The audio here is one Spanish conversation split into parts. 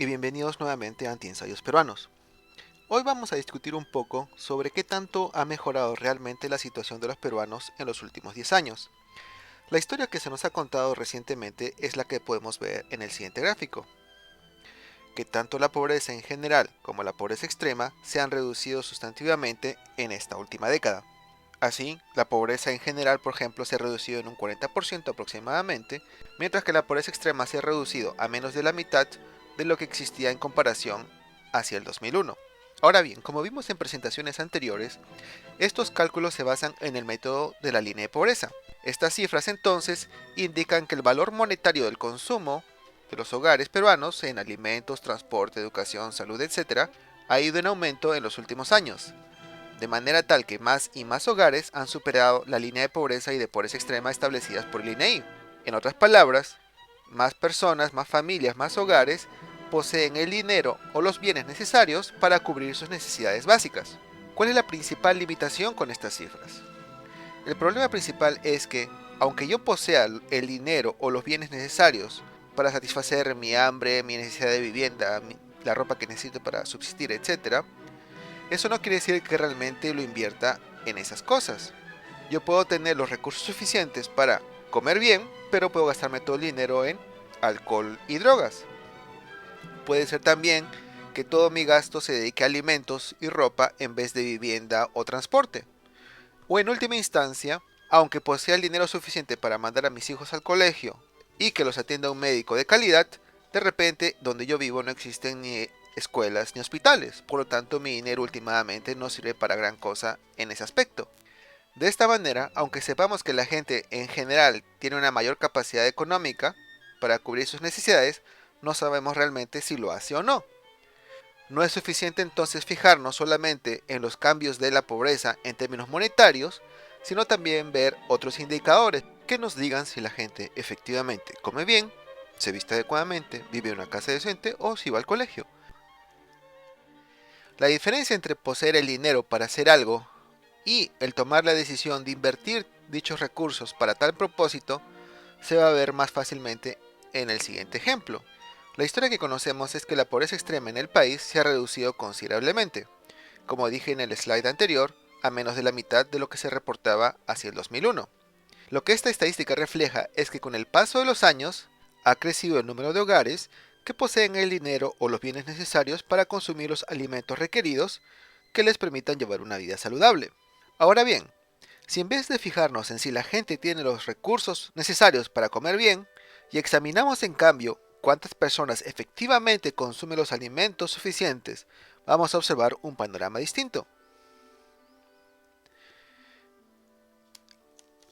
y bienvenidos nuevamente a Antiensayos Peruanos. Hoy vamos a discutir un poco sobre qué tanto ha mejorado realmente la situación de los peruanos en los últimos 10 años. La historia que se nos ha contado recientemente es la que podemos ver en el siguiente gráfico, que tanto la pobreza en general como la pobreza extrema se han reducido sustantivamente en esta última década. Así, la pobreza en general, por ejemplo, se ha reducido en un 40% aproximadamente, mientras que la pobreza extrema se ha reducido a menos de la mitad de lo que existía en comparación hacia el 2001. Ahora bien, como vimos en presentaciones anteriores, estos cálculos se basan en el método de la línea de pobreza. Estas cifras entonces indican que el valor monetario del consumo de los hogares peruanos en alimentos, transporte, educación, salud, etc., ha ido en aumento en los últimos años, de manera tal que más y más hogares han superado la línea de pobreza y de pobreza extrema establecidas por el INEI. En otras palabras, más personas, más familias, más hogares poseen el dinero o los bienes necesarios para cubrir sus necesidades básicas. ¿Cuál es la principal limitación con estas cifras? El problema principal es que, aunque yo posea el dinero o los bienes necesarios para satisfacer mi hambre, mi necesidad de vivienda, la ropa que necesito para subsistir, etc., eso no quiere decir que realmente lo invierta en esas cosas. Yo puedo tener los recursos suficientes para comer bien, pero puedo gastarme todo el dinero en alcohol y drogas. Puede ser también que todo mi gasto se dedique a alimentos y ropa en vez de vivienda o transporte. O en última instancia, aunque posea el dinero suficiente para mandar a mis hijos al colegio y que los atienda un médico de calidad, de repente donde yo vivo no existen ni escuelas ni hospitales, por lo tanto mi dinero últimamente no sirve para gran cosa en ese aspecto. De esta manera, aunque sepamos que la gente en general tiene una mayor capacidad económica para cubrir sus necesidades, no sabemos realmente si lo hace o no. No es suficiente entonces fijarnos solamente en los cambios de la pobreza en términos monetarios, sino también ver otros indicadores que nos digan si la gente efectivamente come bien, se viste adecuadamente, vive en una casa decente o si va al colegio. La diferencia entre poseer el dinero para hacer algo y el tomar la decisión de invertir dichos recursos para tal propósito se va a ver más fácilmente en el siguiente ejemplo. La historia que conocemos es que la pobreza extrema en el país se ha reducido considerablemente, como dije en el slide anterior, a menos de la mitad de lo que se reportaba hacia el 2001. Lo que esta estadística refleja es que con el paso de los años ha crecido el número de hogares que poseen el dinero o los bienes necesarios para consumir los alimentos requeridos que les permitan llevar una vida saludable. Ahora bien, si en vez de fijarnos en si la gente tiene los recursos necesarios para comer bien, y examinamos en cambio cuántas personas efectivamente consumen los alimentos suficientes, vamos a observar un panorama distinto.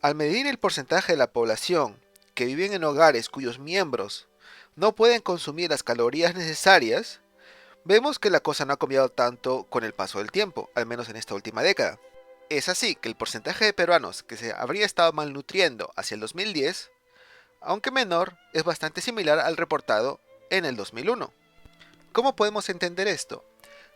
Al medir el porcentaje de la población que viven en hogares cuyos miembros no pueden consumir las calorías necesarias, vemos que la cosa no ha cambiado tanto con el paso del tiempo, al menos en esta última década. Es así que el porcentaje de peruanos que se habría estado malnutriendo hacia el 2010, aunque menor, es bastante similar al reportado en el 2001. ¿Cómo podemos entender esto?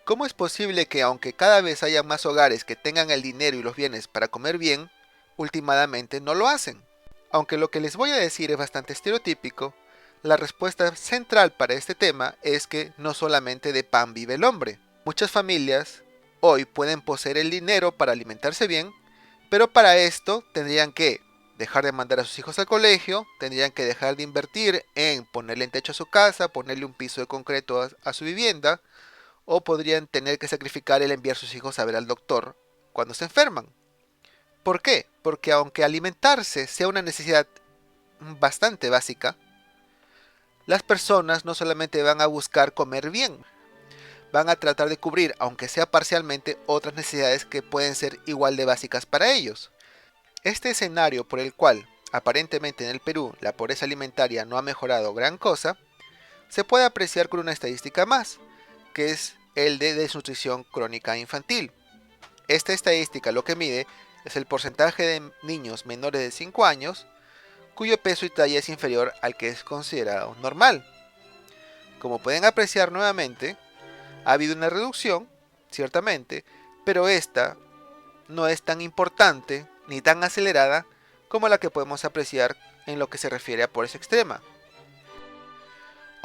¿Cómo es posible que aunque cada vez haya más hogares que tengan el dinero y los bienes para comer bien, últimamente no lo hacen? Aunque lo que les voy a decir es bastante estereotípico, la respuesta central para este tema es que no solamente de pan vive el hombre. Muchas familias hoy pueden poseer el dinero para alimentarse bien, pero para esto tendrían que dejar de mandar a sus hijos al colegio, tendrían que dejar de invertir en ponerle en techo a su casa, ponerle un piso de concreto a su vivienda, o podrían tener que sacrificar el enviar a sus hijos a ver al doctor cuando se enferman. ¿Por qué? Porque aunque alimentarse sea una necesidad bastante básica, las personas no solamente van a buscar comer bien, van a tratar de cubrir, aunque sea parcialmente, otras necesidades que pueden ser igual de básicas para ellos. Este escenario por el cual, aparentemente en el Perú, la pobreza alimentaria no ha mejorado gran cosa, se puede apreciar con una estadística más, que es el de desnutrición crónica infantil. Esta estadística lo que mide es el porcentaje de niños menores de 5 años cuyo peso y talla es inferior al que es considerado normal. Como pueden apreciar nuevamente, ha habido una reducción, ciertamente, pero esta no es tan importante ni tan acelerada como la que podemos apreciar en lo que se refiere a pobreza extrema.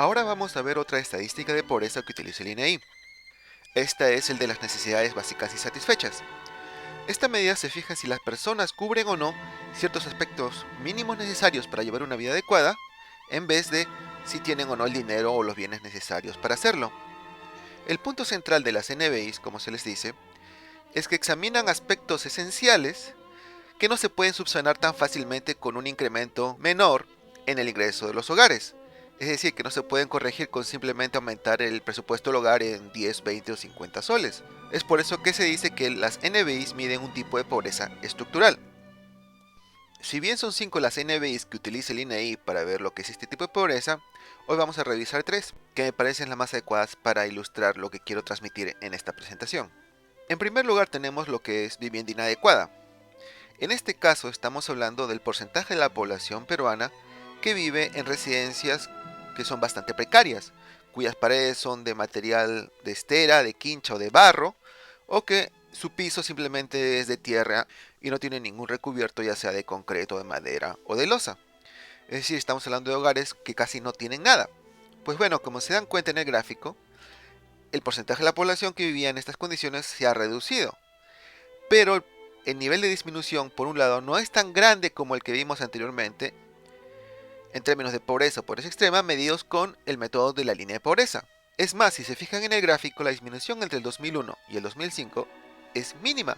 Ahora vamos a ver otra estadística de pobreza que utiliza el INEI. Esta es el de las necesidades básicas insatisfechas. Esta medida se fija si las personas cubren o no ciertos aspectos mínimos necesarios para llevar una vida adecuada, en vez de si tienen o no el dinero o los bienes necesarios para hacerlo. El punto central de las NBIs, como se les dice, es que examinan aspectos esenciales que no se pueden subsanar tan fácilmente con un incremento menor en el ingreso de los hogares. Es decir, que no se pueden corregir con simplemente aumentar el presupuesto del hogar en 10, 20 o 50 soles. Es por eso que se dice que las NBIs miden un tipo de pobreza estructural. Si bien son 5 las NBIs que utiliza el INEI para ver lo que es este tipo de pobreza, hoy vamos a revisar 3, que me parecen las más adecuadas para ilustrar lo que quiero transmitir en esta presentación. En primer lugar tenemos lo que es vivienda inadecuada. En este caso estamos hablando del porcentaje de la población peruana que vive en residencias que son bastante precarias, cuyas paredes son de material de estera, de quincha o de barro, o que su piso simplemente es de tierra y no tiene ningún recubierto, ya sea de concreto, de madera o de losa. Es decir, estamos hablando de hogares que casi no tienen nada. Pues bueno, como se dan cuenta en el gráfico, el porcentaje de la población que vivía en estas condiciones se ha reducido, pero el nivel de disminución, por un lado, no es tan grande como el que vimos anteriormente en términos de pobreza o pobreza extrema medidos con el método de la línea de pobreza. Es más, si se fijan en el gráfico, la disminución entre el 2001 y el 2005 es mínima,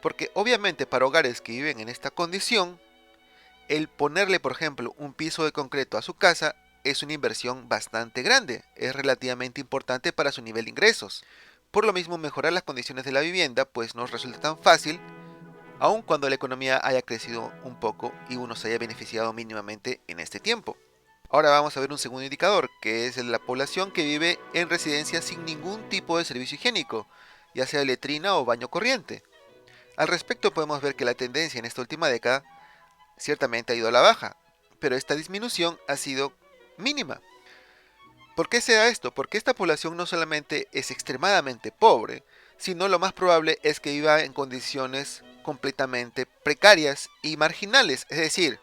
porque obviamente para hogares que viven en esta condición, el ponerle, por ejemplo, un piso de concreto a su casa es una inversión bastante grande, es relativamente importante para su nivel de ingresos. Por lo mismo, mejorar las condiciones de la vivienda pues no resulta tan fácil, aun cuando la economía haya crecido un poco y uno se haya beneficiado mínimamente en este tiempo. Ahora vamos a ver un segundo indicador, que es la población que vive en residencias sin ningún tipo de servicio higiénico, ya sea letrina o baño corriente. Al respecto podemos ver que la tendencia en esta última década ciertamente ha ido a la baja, pero esta disminución ha sido mínima. ¿Por qué se da esto? Porque esta población no solamente es extremadamente pobre, sino lo más probable es que viva en condiciones completamente precarias y marginales, es decir,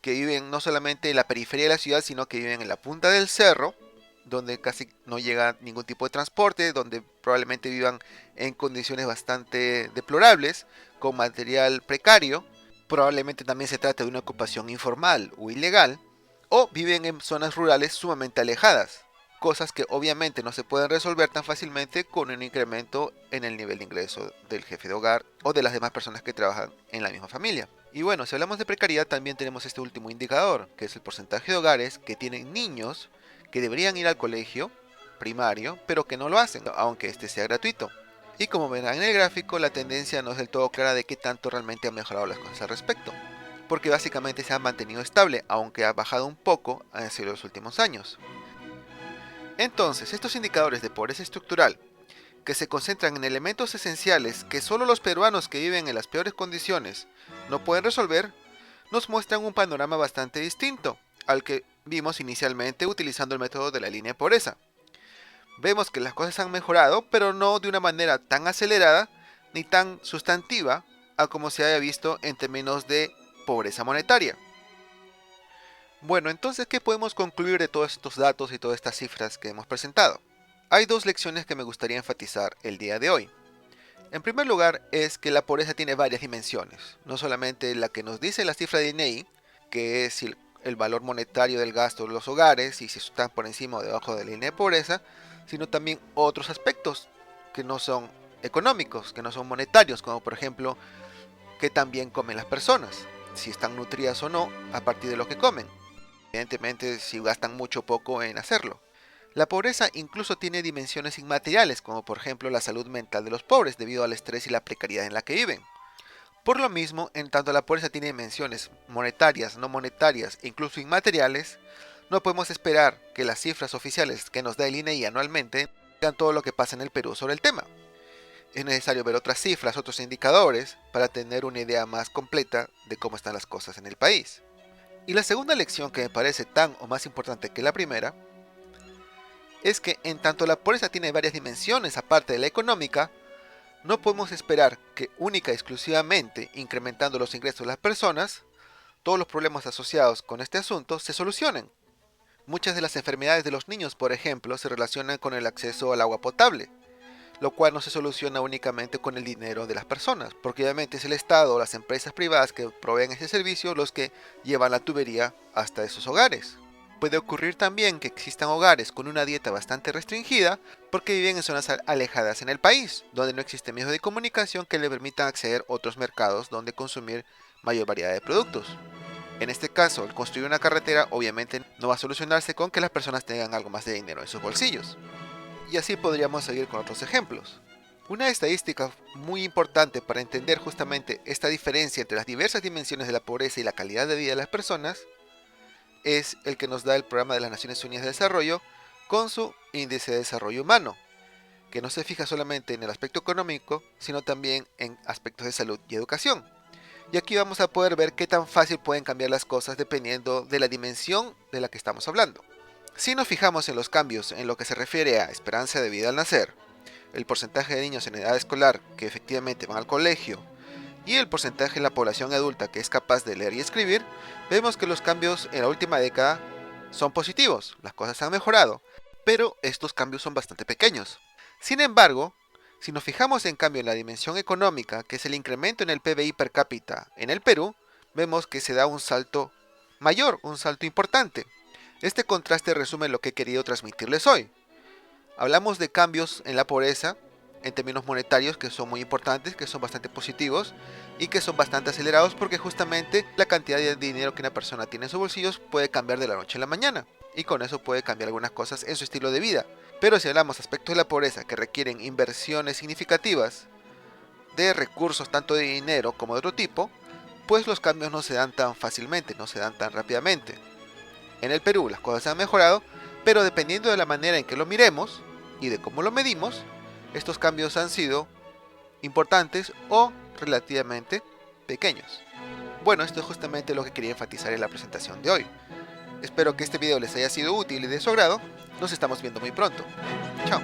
que viven no solamente en la periferia de la ciudad, sino que viven en la punta del cerro, donde casi no llega ningún tipo de transporte, donde probablemente vivan en condiciones bastante deplorables, con material precario, probablemente también se trata de una ocupación informal o ilegal, o viven en zonas rurales sumamente alejadas, cosas que obviamente no se pueden resolver tan fácilmente con un incremento en el nivel de ingreso del jefe de hogar o de las demás personas que trabajan en la misma familia. Y bueno, si hablamos de precariedad también tenemos este último indicador, que es el porcentaje de hogares que tienen niños que deberían ir al colegio primario, pero que no lo hacen, aunque este sea gratuito. Y como verán en el gráfico, la tendencia no es del todo clara de qué tanto realmente han mejorado las cosas al respecto, porque básicamente se ha mantenido estable, aunque ha bajado un poco hacia los últimos años. Entonces, estos indicadores de pobreza estructural, que se concentran en elementos esenciales que solo los peruanos que viven en las peores condiciones no pueden resolver, nos muestran un panorama bastante distinto al que vimos inicialmente utilizando el método de la línea de pobreza. Vemos que las cosas han mejorado, pero no de una manera tan acelerada ni tan sustantiva a como se haya visto en términos de pobreza monetaria. Bueno, entonces, ¿qué podemos concluir de todos estos datos y todas estas cifras que hemos presentado? Hay dos lecciones que me gustaría enfatizar el día de hoy. En primer lugar, es que la pobreza tiene varias dimensiones, no solamente la que nos dice la cifra de INEI, que es el valor monetario del gasto de los hogares y si están por encima o debajo de la línea de pobreza, sino también otros aspectos que no son económicos, que no son monetarios, como por ejemplo, qué tan bien comen las personas, si están nutridas o no a partir de lo que comen. Evidentemente, si gastan mucho o poco en hacerlo. La pobreza incluso tiene dimensiones inmateriales, como por ejemplo la salud mental de los pobres debido al estrés y la precariedad en la que viven. Por lo mismo, en tanto la pobreza tiene dimensiones monetarias, no monetarias e incluso inmateriales, no podemos esperar que las cifras oficiales que nos da el INEI anualmente digan todo lo que pasa en el Perú sobre el tema. Es necesario ver otras cifras, otros indicadores, para tener una idea más completa de cómo están las cosas en el país. Y la segunda lección que me parece tan o más importante que la primera, es que en tanto la pobreza tiene varias dimensiones aparte de la económica, no podemos esperar que única y exclusivamente incrementando los ingresos de las personas, todos los problemas asociados con este asunto se solucionen. Muchas de las enfermedades de los niños, por ejemplo, se relacionan con el acceso al agua potable, lo cual no se soluciona únicamente con el dinero de las personas, porque obviamente es el Estado o las empresas privadas que proveen ese servicio los que llevan la tubería hasta esos hogares. Puede ocurrir también que existan hogares con una dieta bastante restringida porque viven en zonas alejadas en el país, donde no existen medios de comunicación que le permitan acceder a otros mercados donde consumir mayor variedad de productos. En este caso, el construir una carretera obviamente no va a solucionarse con que las personas tengan algo más de dinero en sus bolsillos. Y así podríamos seguir con otros ejemplos. Una estadística muy importante para entender justamente esta diferencia entre las diversas dimensiones de la pobreza y la calidad de vida de las personas es el que nos da el Programa de las Naciones Unidas de Desarrollo con su Índice de Desarrollo Humano, que no se fija solamente en el aspecto económico, sino también en aspectos de salud y educación. Y aquí vamos a poder ver qué tan fácil pueden cambiar las cosas dependiendo de la dimensión de la que estamos hablando. Si nos fijamos en los cambios en lo que se refiere a esperanza de vida al nacer, el porcentaje de niños en edad escolar que efectivamente van al colegio y el porcentaje de la población adulta que es capaz de leer y escribir, vemos que los cambios en la última década son positivos, las cosas han mejorado, pero estos cambios son bastante pequeños. Sin embargo, si nos fijamos en cambio en la dimensión económica, que es el incremento en el PBI per cápita en el Perú, vemos que se da un salto mayor, un salto importante. Este contraste resume lo que he querido transmitirles hoy. Hablamos de cambios en la pobreza, en términos monetarios, que son muy importantes, que son bastante positivos y que son bastante acelerados porque justamente la cantidad de dinero que una persona tiene en sus bolsillos puede cambiar de la noche a la mañana y con eso puede cambiar algunas cosas en su estilo de vida. Pero si hablamos de aspectos de la pobreza que requieren inversiones significativas de recursos tanto de dinero como de otro tipo, pues los cambios no se dan tan fácilmente, no se dan tan rápidamente. En el Perú las cosas han mejorado, pero dependiendo de la manera en que lo miremos y de cómo lo medimos, estos cambios han sido importantes o relativamente pequeños. Bueno, esto es justamente lo que quería enfatizar en la presentación de hoy. Espero que este video les haya sido útil y de su agrado. Nos estamos viendo muy pronto. Chao.